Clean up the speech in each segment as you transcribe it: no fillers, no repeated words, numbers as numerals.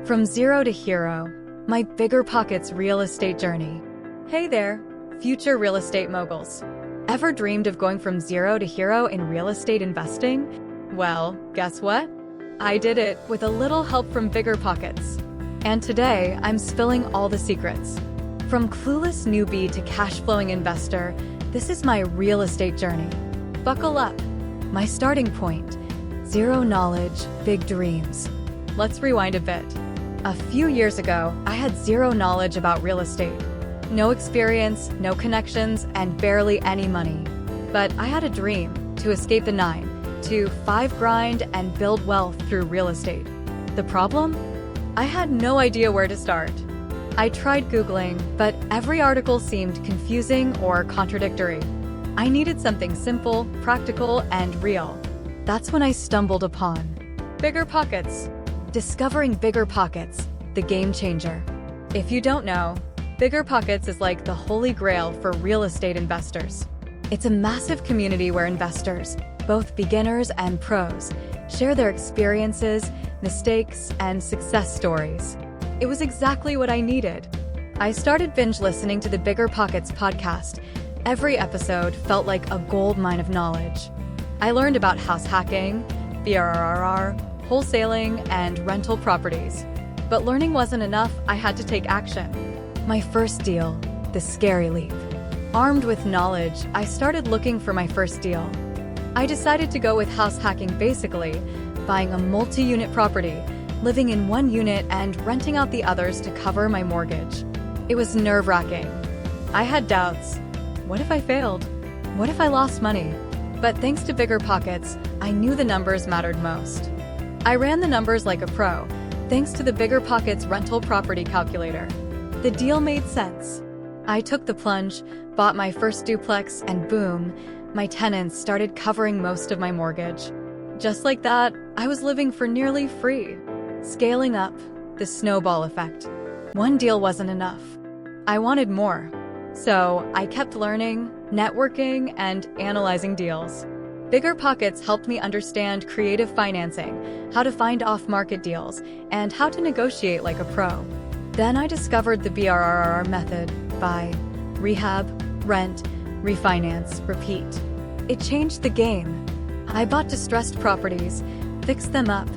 From zero to hero, my BiggerPockets real estate journey. Hey there, future real estate moguls. Ever dreamed of going from zero to hero in real estate investing? Well, guess what? I did it with a little help from BiggerPockets. And today, I'm spilling all the secrets. From clueless newbie to cash-flowing investor, this is my real estate journey. Buckle up. My starting point: zero knowledge, big dreams. Let's rewind a bit. A few years ago, I had zero knowledge about real estate. No experience, no connections, and barely any money. But I had a dream to escape the 9 to 5 grind and build wealth through real estate. The problem? I had no idea where to start. I tried Googling, but every article seemed confusing or contradictory. I needed something simple, practical, and real. That's when I stumbled upon BiggerPockets. Discovering BiggerPockets, the game changer. If you don't know, BiggerPockets is like the holy grail for real estate investors. It's a massive community where investors, both beginners and pros, share their experiences, mistakes, and success stories. It was exactly what I needed. I started binge listening to the BiggerPockets podcast. Every episode felt like a goldmine of knowledge. I learned about house hacking, BRRR, wholesaling, and rental properties. But learning wasn't enough, I had to take action. My first deal, the scary leap. Armed with knowledge, I started looking for my first deal. I decided to go with house hacking, basically, buying a multi-unit property, living in one unit and renting out the others to cover my mortgage. It was nerve-wracking. I had doubts. What if I failed? What if I lost money? But thanks to BiggerPockets, I knew the numbers mattered most. I ran the numbers like a pro, thanks to the BiggerPockets rental property calculator. The deal made sense. I took the plunge, bought my first duplex, and boom, my tenants started covering most of my mortgage. Just like that, I was living for nearly free. Scaling up, the snowball effect. One deal wasn't enough. I wanted more. So I kept learning, networking, and analyzing deals. BiggerPockets helped me understand creative financing, how to find off-market deals, and how to negotiate like a pro. Then I discovered the BRRR method: buy, rehab, rent, refinance, repeat. It changed the game. I bought distressed properties, fixed them up,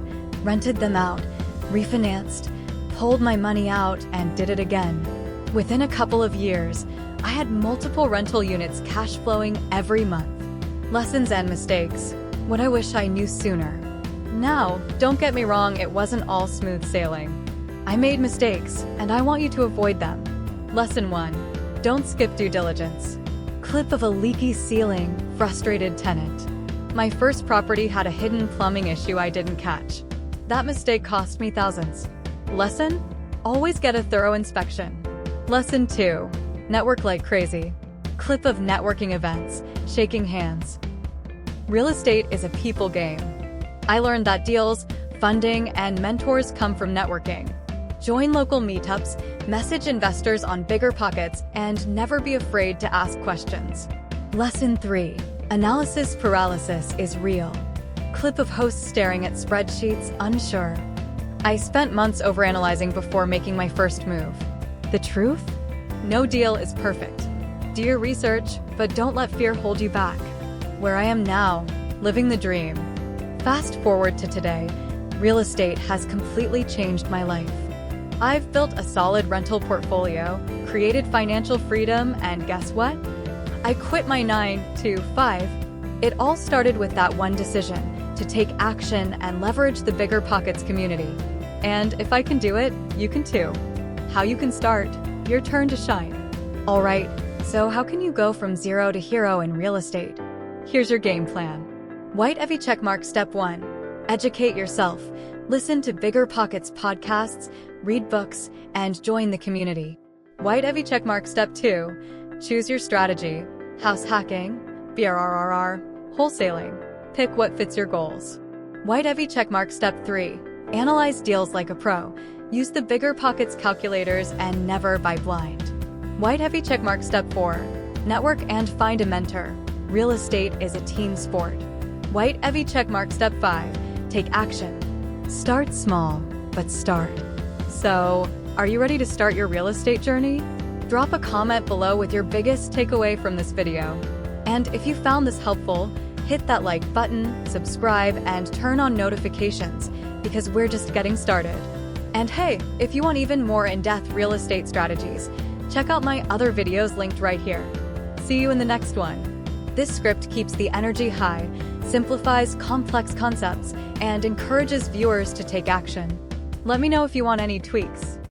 rented them out, refinanced, pulled my money out, and did it again. Within a couple of years, I had multiple rental units cash flowing every month. Lessons and mistakes. What I wish I knew sooner. Now, don't get me wrong, it wasn't all smooth sailing. I made mistakes, and I want you to avoid them. Lesson 1. Don't skip due diligence. Clip of a leaky ceiling, frustrated tenant. My first property had a hidden plumbing issue I didn't catch. That mistake cost me thousands. Lesson? Always get a thorough inspection. Lesson 2. Network like crazy. Clip of networking events, shaking hands. Real estate is a people game. I learned that deals, funding, and mentors come from networking. Join local meetups, message investors on BiggerPockets, and never be afraid to ask questions. Lesson 3. Analysis paralysis is real. Clip of hosts staring at spreadsheets, unsure. I spent months overanalyzing before making my first move. The truth? No deal is perfect. Do your research, but don't let fear hold you back. Where I am now, living the dream. Fast forward to today, real estate has completely changed my life. I've built a solid rental portfolio, created financial freedom, and guess what? I quit my 9 to 5. It all started with that one decision, to take action and leverage the BiggerPockets community. And if I can do it, you can too. How you can start? Your turn to shine. All right. So how can you go from zero to hero in real estate? Here's your game plan. White Evie checkmark step 1. Educate yourself. Listen to BiggerPockets podcasts, read books, and join the community. White Evie checkmark step 2. Choose your strategy. House hacking, BRRR, wholesaling. Pick what fits your goals. White Evie checkmark step 3. Analyze deals like a pro. Use the BiggerPockets calculators and never buy blind. White Evie checkmark step 4. Network and find a mentor. Real estate is a team sport. White Evie checkmark step 5. Take action. Start small, but start. So, are you ready to start your real estate journey? Drop a comment below with your biggest takeaway from this video. And if you found this helpful, hit that like button, subscribe, and turn on notifications because we're just getting started. And hey, if you want even more in-depth real estate strategies, check out my other videos linked right here. See you in the next one. This script keeps the energy high, simplifies complex concepts, and encourages viewers to take action. Let me know if you want any tweaks.